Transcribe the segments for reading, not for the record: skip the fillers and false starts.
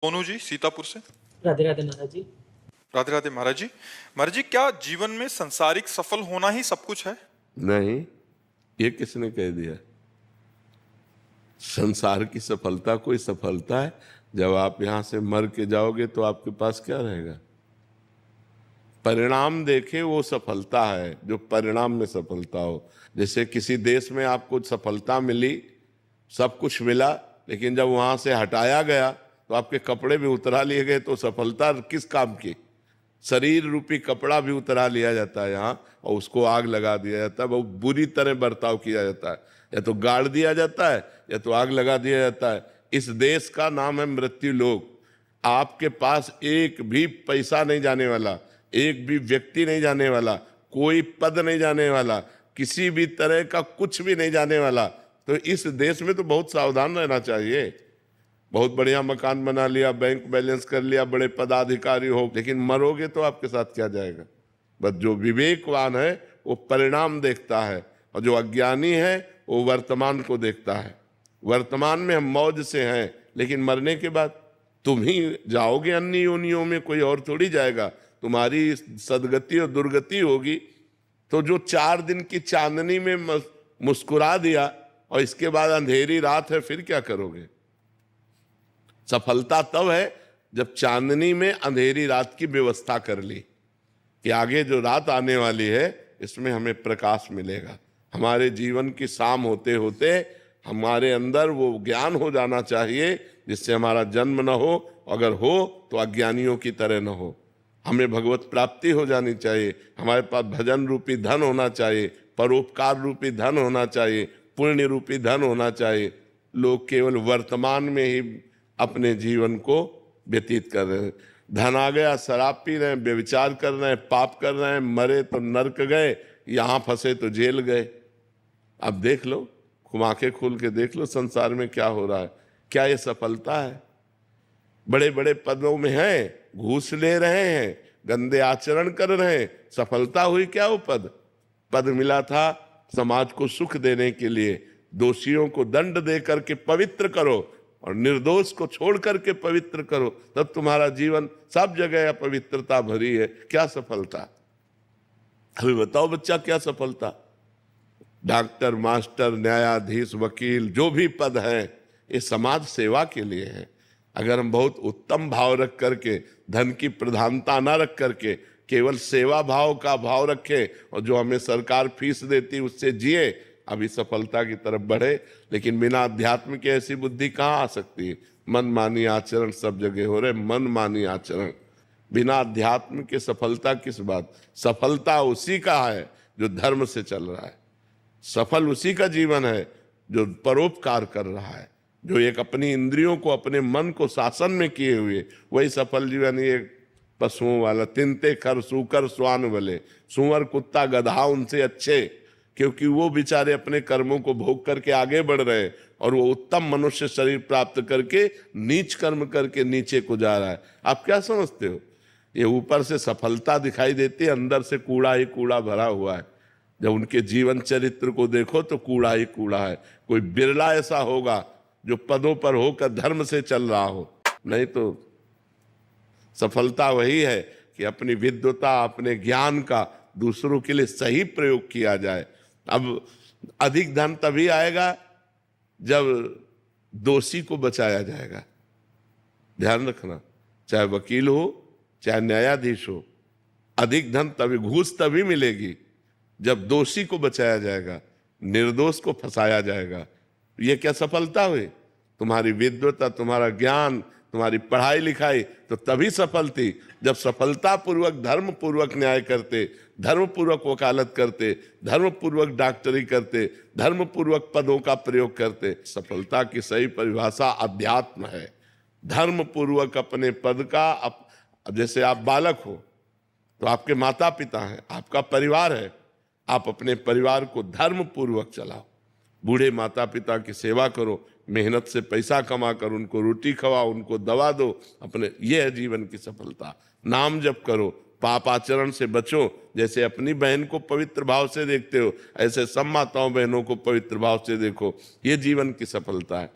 सोनू जी सीतापुर से। राधे राधे महाराज जी। राधे राधे महाराज जी। महाराज जी, क्या जीवन में संसारिक सफल होना ही सब कुछ है? नहीं, ये किसने कह दिया? संसार की सफलता कोई सफलता है? जब आप यहां से मर के जाओगे तो आपके पास क्या रहेगा? परिणाम देखे वो सफलता है, जो परिणाम में सफलता हो। जैसे किसी देश में आपको सफलता मिली, सब कुछ मिला, लेकिन जब वहां से हटाया गया तो आपके कपड़े भी उतरा लिए गए, तो सफलता किस काम की? शरीर रूपी कपड़ा भी उतरा लिया जाता है यहाँ, और उसको आग लगा दिया जाता है। बहुत बुरी तरह बर्ताव किया जाता है, या तो गाड़ दिया जाता है या तो आग लगा दिया जाता है। इस देश का नाम है मृत्यु लोक। आपके पास एक भी पैसा नहीं जाने वाला, एक भी व्यक्ति नहीं जाने वाला, कोई पद नहीं जाने वाला, किसी भी तरह का कुछ भी नहीं जाने वाला। तो इस देश में तो बहुत सावधान रहना चाहिए। बहुत बढ़िया मकान बना लिया, बैंक बैलेंस कर लिया, बड़े पदाधिकारी हो, लेकिन मरोगे तो आपके साथ क्या जाएगा? बस जो विवेकवान है वो परिणाम देखता है, और जो अज्ञानी है वो वर्तमान को देखता है। वर्तमान में हम मौज से हैं, लेकिन मरने के बाद तुम ही जाओगे अन्य योनियों में, कोई और थोड़ी जाएगा। तुम्हारी सदगति और दुर्गति होगी। तो जो 4 दिन की चांदनी में मुस्कुरा दिया और इसके बाद अंधेरी रात है, फिर क्या करोगे? सफलता तब है जब चांदनी में अंधेरी रात की व्यवस्था कर ली कि आगे जो रात आने वाली है इसमें हमें प्रकाश मिलेगा। हमारे जीवन की शाम होते होते हमारे अंदर वो ज्ञान हो जाना चाहिए जिससे हमारा जन्म न हो, अगर हो तो अज्ञानियों की तरह न हो। हमें भगवत प्राप्ति हो जानी चाहिए, हमारे पास भजन रूपी धन होना चाहिए, परोपकार रूपी धन होना चाहिए, पुण्य रूपी धन होना चाहिए। लोग केवल वर्तमान में ही अपने जीवन को व्यतीत कर रहे हैं। धन आ गया, शराब पी रहे हैं, व्यभिचार कर रहे हैं, पाप कर रहे हैं, मरे तो नरक गए, यहाँ फंसे तो जेल गए। अब देख लो, आंखें खोल के देख लो संसार में क्या हो रहा है। क्या ये सफलता है? बड़े बड़े पदों में हैं, घूस ले रहे हैं, गंदे आचरण कर रहे हैं, सफलता हुई क्या? वो पद मिला था समाज को सुख देने के लिए। दोषियों को दंड दे करके पवित्र करो और निर्दोष को छोड़ करके पवित्र करो, तब तुम्हारा जीवन सब जगह अपवित्रता भरी है। क्या सफलता? अभी बताओ बच्चा, क्या सफलता? डॉक्टर, मास्टर, न्यायाधीश, वकील, जो भी पद हैं, ये समाज सेवा के लिए है। अगर हम बहुत उत्तम भाव रख करके, धन की प्रधानता ना रख करके, केवल सेवा भाव का भाव रखें और जो हमें सरकार फीस देती उससे जिए, अभी सफलता की तरफ बढ़े। लेकिन बिना अध्यात्म की ऐसी बुद्धि कहाँ आ सकती है? मनमानी आचरण सब जगह हो रहे, मनमानी आचरण। बिना अध्यात्म के सफलता किस बात? सफलता उसी का है जो धर्म से चल रहा है। सफल उसी का जीवन है जो परोपकार कर रहा है, जो एक अपनी इंद्रियों को, अपने मन को शासन में किए हुए। वही सफल जीवन। ये पशुओं वाला, तिनते खर सूकर स्वान भले, सुअर कुत्ता गधा उनसे अच्छे, क्योंकि वो बेचारे अपने कर्मों को भोग करके आगे बढ़ रहे हैं और वो उत्तम मनुष्य शरीर प्राप्त करके नीच कर्म करके नीचे को जा रहा है। आप क्या समझते हो? ये ऊपर से सफलता दिखाई देती है, अंदर से कूड़ा ही कूड़ा भरा हुआ है। जब उनके जीवन चरित्र को देखो तो कूड़ा ही कूड़ा है। कोई बिरला ऐसा होगा जो पदों पर होकर धर्म से चल रहा हो, नहीं तो सफलता वही है कि अपनी विद्वता, अपने ज्ञान का दूसरों के लिए सही प्रयोग किया जाए। अब अधिक धन तभी आएगा जब दोषी को बचाया जाएगा। ध्यान रखना, चाहे वकील हो चाहे न्यायाधीश हो, अधिक धन तभी, घूस तभी मिलेगी जब दोषी को बचाया जाएगा, निर्दोष को फंसाया जाएगा। ये क्या सफलता हुई? तुम्हारी विद्वता, तुम्हारा ज्ञान, तुम्हारी पढ़ाई लिखाई तो तभी सफल थी जब सफलता पूर्वक, धर्म पूर्वक न्याय करते, धर्म पूर्वक वकालत करते, धर्म पूर्वक डॉक्टरी करते, धर्म पूर्वक पदों का प्रयोग करते। सफलता की सही परिभाषा अध्यात्म है। धर्म पूर्वक अपने पद का जैसे आप बालक हो तो आपके माता पिता हैं, आपका परिवार है, आप अपने परिवार को धर्म पूर्वक चलाओ। बूढ़े माता पिता की सेवा करो, मेहनत से पैसा कमा कर उनको रोटी खवाओ, उनको दवा दो। अपने, ये है जीवन की सफलता। नाम जप करो, पाप आचरण से बचो। जैसे अपनी बहन को पवित्र भाव से देखते हो, ऐसे सब माताओं बहनों को पवित्र भाव से देखो। ये जीवन की सफलता है।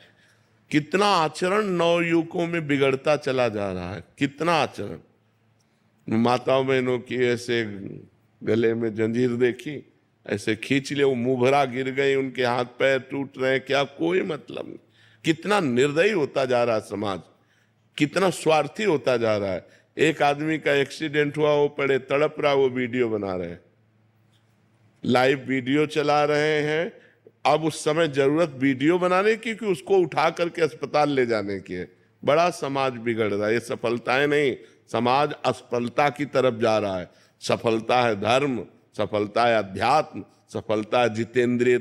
कितना आचरण नवयुवकों में बिगड़ता चला जा रहा है, कितना आचरण। माताओं बहनों की ऐसे गले में जंजीर देखी, ऐसे खींच ले, वो मुंह भरा गिर गई, उनके हाथ पैर टूट रहे, क्या कोई मतलब नहीं। कितना निर्दयी होता जा रहा है समाज, कितना स्वार्थी होता जा रहा है। एक आदमी का एक्सीडेंट हुआ, वो पड़े तड़प रहा, वो वीडियो बना रहे हैं, लाइव वीडियो चला रहे हैं। अब उस समय जरूरत वीडियो बनाने की कि उसको उठा करके अस्पताल ले जाने की है। बड़ा समाज बिगड़ रहा है, ये सफलताएं नहीं, समाज असफलता की तरफ जा रहा है। सफलता है धर्म, सफलता है अध्यात्म, सफलता है जितेंद्रिय